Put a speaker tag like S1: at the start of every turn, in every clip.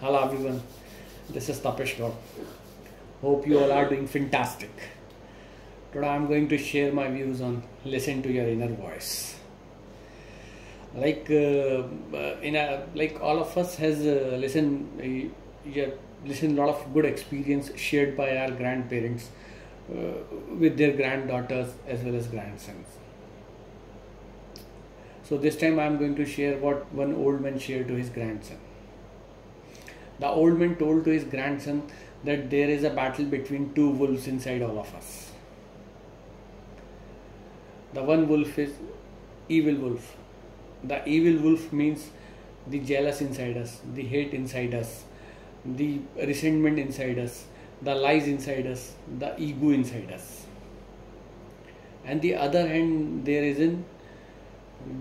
S1: Hello everyone, this is Tapesh Gaur. Hope you all are doing fantastic. Today I am going to share my views on listen to your inner voice. Like all of us has listen lot of good experience shared by our grandparents with their granddaughters as well as grandsons. So this time I am going to share what one old man shared to his grandson. The old man told to his grandson that there is a battle between two wolves inside all of us. The one wolf is evil wolf. The evil wolf means the jealous inside us, the hate inside us, the resentment inside us, the lies inside us, the ego inside us. And the other hand, there is a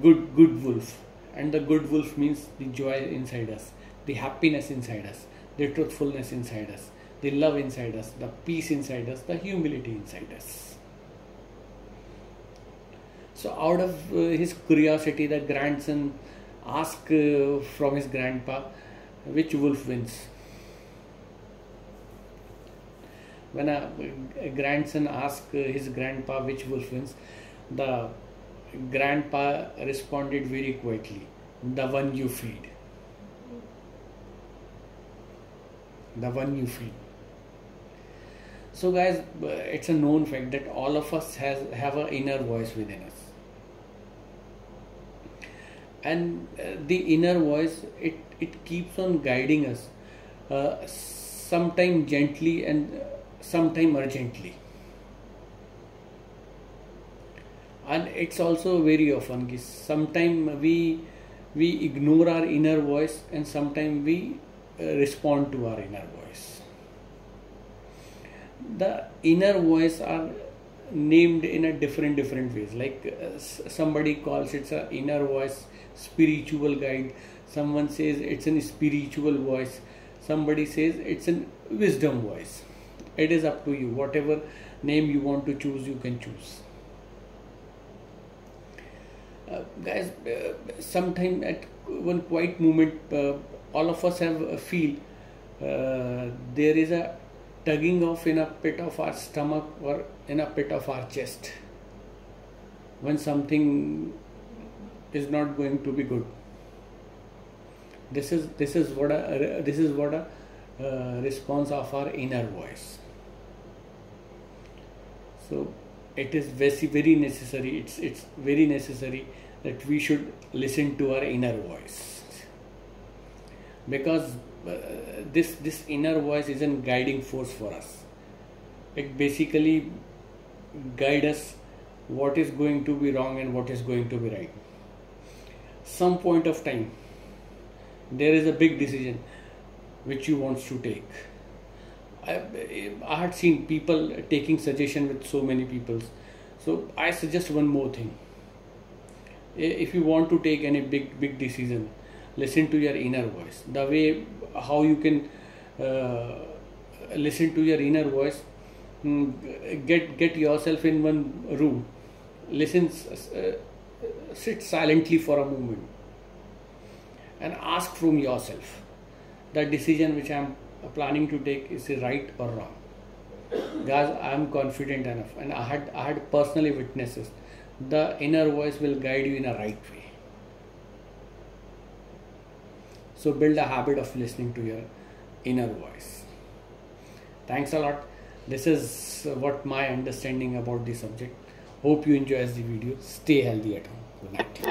S1: good wolf, and the good wolf means the joy inside us, the happiness inside us, the truthfulness inside us, the love inside us, the peace inside us, the humility inside us. So out of his curiosity, the grandson asked from his grandpa, which wolf wins? When a grandson asked his grandpa which wolf wins, the grandpa responded very quietly, the one you feed. The one you feed. So guys, it's a known fact that all of us have an inner voice within us. And the inner voice, it keeps on guiding us, sometime gently and sometime urgently. And it's also very often, sometimes we ignore our inner voice and sometimes we respond to our inner voice. The inner voice are named in a different ways. Like somebody calls it a inner voice, spiritual guide. Someone says it's a spiritual voice. Somebody says it's a wisdom voice. It is up to you. Whatever name you want to choose, you can choose. Guys, sometime at one quiet moment, all of us have a feel there is a tugging off in a pit of our stomach or in a pit of our chest when something is not going to be good. This is what a response of our inner voice. So it is very necessary. It's very necessary that we should listen to our inner voice, because this inner voice is a guiding force for us. It basically guides us what is going to be wrong and what is going to be right. Some point of time there is a big decision which you want to take. I had seen people taking suggestion with so many people. So I suggest one more thing. If you want to take any big decision, listen to your inner voice. The way how you can listen to your inner voice, get yourself in one room, listen, sit silently for a moment and ask from yourself, the decision which I am planning to take, is it right or wrong? Guys, I am confident enough, and I had personally witnesses. The inner voice will guide you in a right way. So build a habit of listening to your inner voice. Thanks a lot. This is what my understanding about the subject. Hope you enjoy the video. Stay healthy at home. Good night.